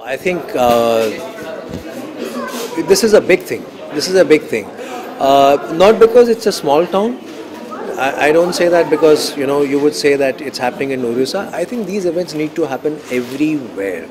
I think this is a big thing. This is a big thing. Not because it's a small town. I don't say that because you would say that it's happening in Orissa. I think these events need to happen everywhere.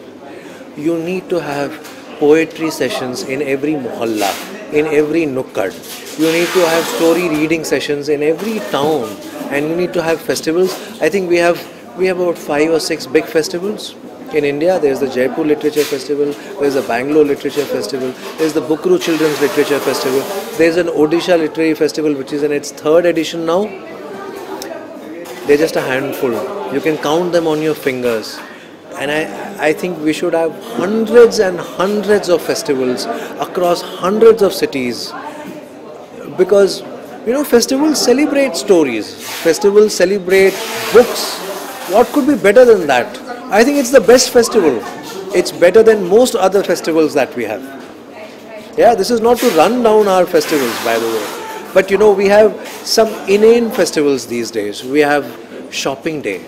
You need to have poetry sessions in every mohalla, in every nukkad. You need to have story reading sessions in every town, and you need to have festivals. I think we have about 5 or 6 big festivals in India. There's the Jaipur Literature Festival, there's the Bangalore Literature Festival, there's the Bukru Children's Literature Festival, there's an Odisha Literary Festival which is in its 3rd edition now. They're just a handful. You can count them on your fingers. And I think we should have hundreds and hundreds of festivals across hundreds of cities, because festivals celebrate stories, festivals celebrate books. What could be better than that? I think it's the best festival. It's better than most other festivals that we have. Yeah, this is not to run down our festivals, by the way. But we have some inane festivals these days. We have Shopping Day.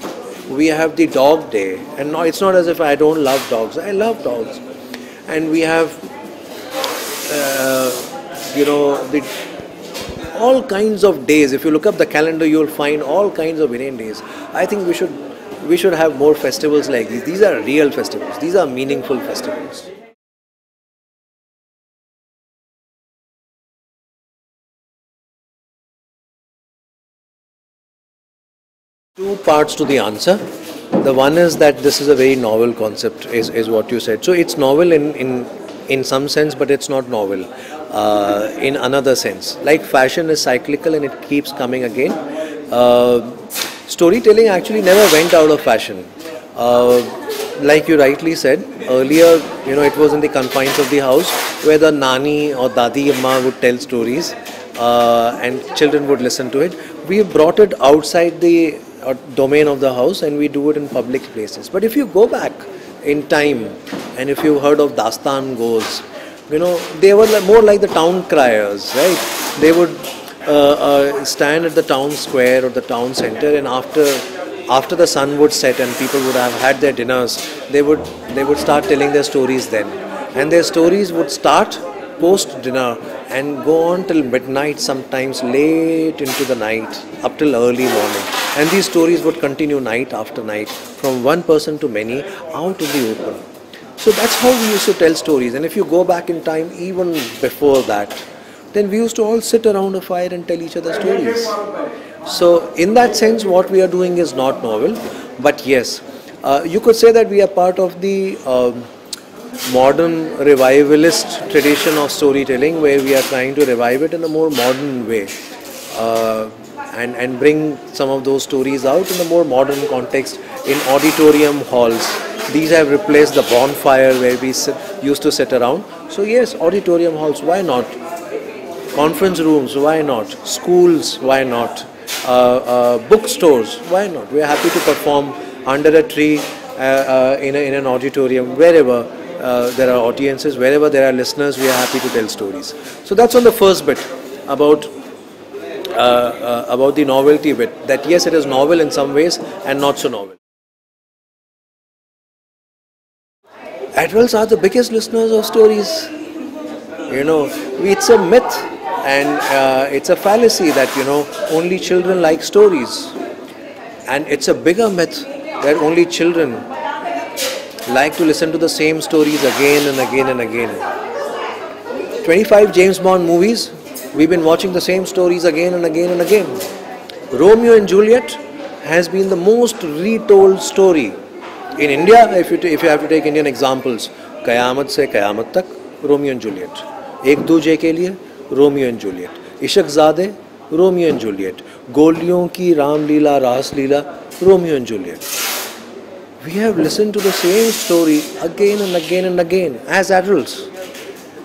We have the Dog Day. And no, it's not as if I don't love dogs. I love dogs. And we have, all kinds of days. If you look up the calendar, you'll find all kinds of inane days. I think we should have more festivals like these. These are real festivals. These are meaningful festivals. Two parts to the answer. The one is that this is a very novel concept, is what you said. So it's novel in some sense, but it's not novel in another sense. Like fashion is cyclical and it keeps coming again. Storytelling actually never went out of fashion. Like you rightly said, earlier, it was in the confines of the house where the nani or dadi amma would tell stories and children would listen to it. We brought it outside the domain of the house and we do it in public places. But if you go back in time and if you heard of Dastan Goes, they were more like the town criers, right? They would stand at the town square or the town center, and after the sun would set and people would have had their dinners, they would start telling their stories then. And their stories would start post dinner and go on till midnight, sometimes late into the night, up till early morning. And these stories would continue night after night, from one person to many, out in the open. So that's how we used to tell stories. And if you go back in time, even before that, then we used to all sit around a fire and tell each other stories. So in that sense, what we are doing is not novel. But yes, you could say that we are part of the modern revivalist tradition of storytelling, where we are trying to revive it in a more modern way and bring some of those stories out in a more modern context in auditorium halls. These have replaced the bonfire where we used to sit around. So yes, auditorium halls, why not? Conference rooms, why not? Schools, why not? Bookstores, why not? We are happy to perform under a tree in an auditorium, wherever there are audiences, wherever there are listeners, we are happy to tell stories. So that's on the first bit about the novelty bit, that yes, it is novel in some ways and not so novel. Adults are the biggest listeners of stories. It's a myth and it's a fallacy that only children like stories, and it's a bigger myth that only children like to listen to the same stories again and again and again. 25 James Bond movies, we've been watching the same stories again and again and again. Romeo and Juliet has been the most retold story. In India, if you have to take Indian examples, Qayamat se Qayamat tak, Romeo and Juliet. Ek Duje ke liye, Romeo and Juliet. Ishaq Zade, Romeo and Juliet. Goliyon ki Ram Leela, Ras Leela, Romeo and Juliet. We have listened to the same story again and again and again as adults.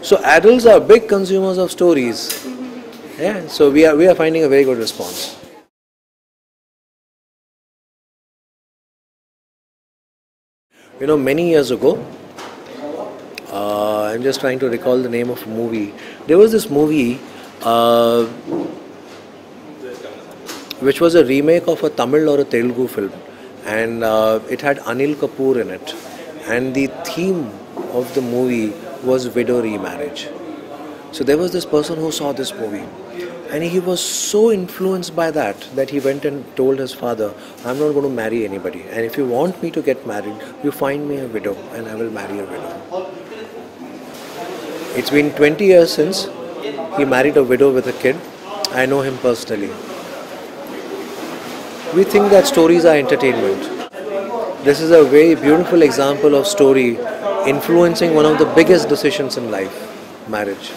So adults are big consumers of stories. Yeah, so we are finding a very good response. Many years ago, I'm just trying to recall the name of a movie. There was this movie which was a remake of a Tamil or a Telugu film, and it had Anil Kapoor in it, and the theme of the movie was widow remarriage. So there was this person who saw this movie, and he was so influenced by that he went and told his father, I'm not going to marry anybody, and if you want me to get married, you find me a widow and I will marry a widow. It's been 20 years since he married a widow with a kid. I know him personally. We think that stories are entertainment. This is a very beautiful example of story influencing one of the biggest decisions in life, marriage.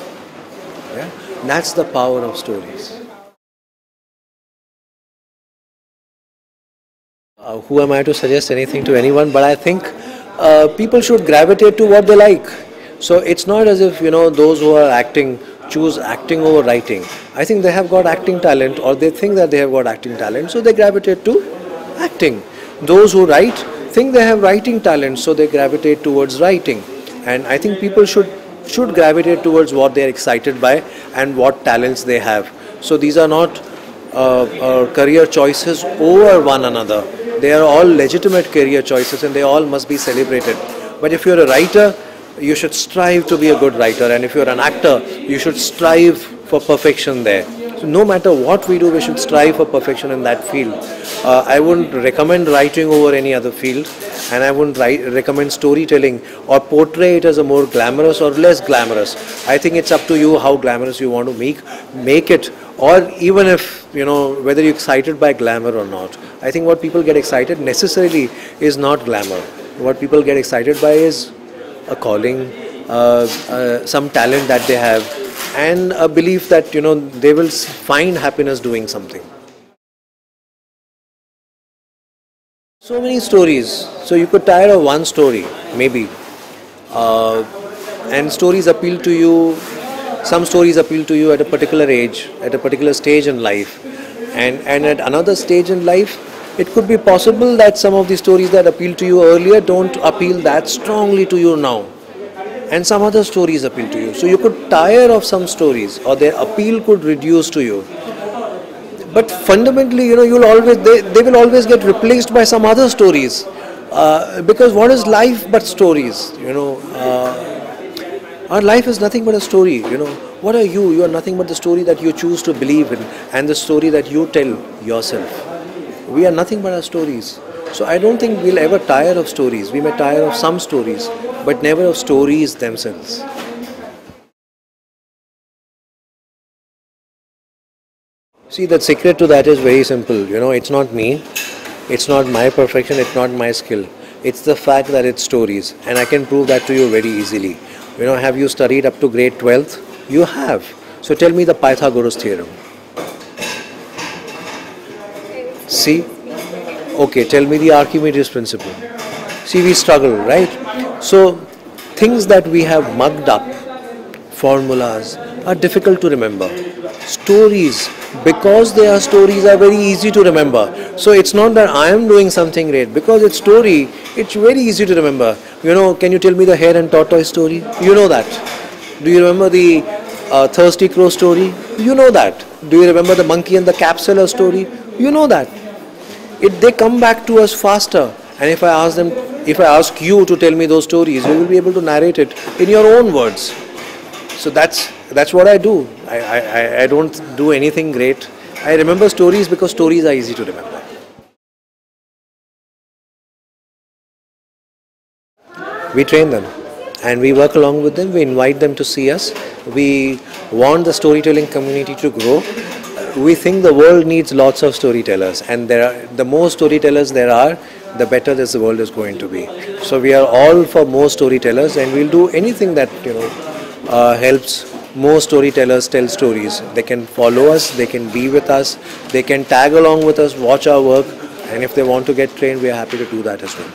Yeah? That's the power of stories. Who am I to suggest anything to anyone? But I think people should gravitate to what they like. So it's not as if, those who are acting choose acting over writing. I think they have got acting talent, or they think that they have got acting talent, so they gravitate to acting. Those who write think they have writing talent, so they gravitate towards writing. And I think people should gravitate towards what they are excited by and what talents they have. So these are not career choices over one another. They are all legitimate career choices, and they all must be celebrated. But if you're a writer, you should strive to be a good writer, and if you're an actor, you should strive for perfection there. So no matter what we do, we should strive for perfection in that field. I wouldn't recommend writing over any other field, and I wouldn't recommend storytelling or portray it as a more glamorous or less glamorous. I think it's up to you how glamorous you want to make it, or even if, whether you're excited by glamour or not. I think what people get excited necessarily is not glamour. What people get excited by is a calling, some talent that they have, and a belief that they will find happiness doing something. So many stories, so you could tire of one story maybe, and stories appeal to you. Some stories appeal to you at a particular age, at a particular stage in life, and at another stage in life, it could be possible that some of the stories that appeal to you earlier don't appeal that strongly to you now, and some other stories appeal to you. So you could tire of some stories, or their appeal could reduce to you. But fundamentally, they will always get replaced by some other stories, because what is life but stories? Our life is nothing but a story. What are you? You are nothing but the story that you choose to believe in, and the story that you tell yourself. We are nothing but our stories. So I don't think we'll ever tire of stories. We may tire of some stories, but never of stories themselves. See, the secret to that is very simple. It's not me, it's not my perfection, it's not my skill. It's the fact that it's stories, and I can prove that to you very easily. Have you studied up to grade 12th? You have. So tell me the Pythagoras theorem. See? Okay, tell me the Archimedes principle. See, we struggle, right? So, things that we have mugged up, formulas, are difficult to remember. Stories, because they are stories, are very easy to remember. So it's not that I am doing something great. Because it's story, it's very easy to remember. Can you tell me the hare and tortoise story? You know that. Do you remember the thirsty crow story? You know that. Do you remember the monkey and the cap seller story? You know that. They come back to us faster. And if I ask you to tell me those stories, you will be able to narrate it in your own words. So that's what I do. I don't do anything great. I remember stories because stories are easy to remember. We train them and we work along with them. We invite them to see us. We want the storytelling community to grow. We think the world needs lots of storytellers, and the more storytellers there are, the better this world is going to be. So we are all for more storytellers, and we'll do anything that helps more storytellers tell stories. They can follow us, they can be with us, they can tag along with us, watch our work, and if they want to get trained, we are happy to do that as well.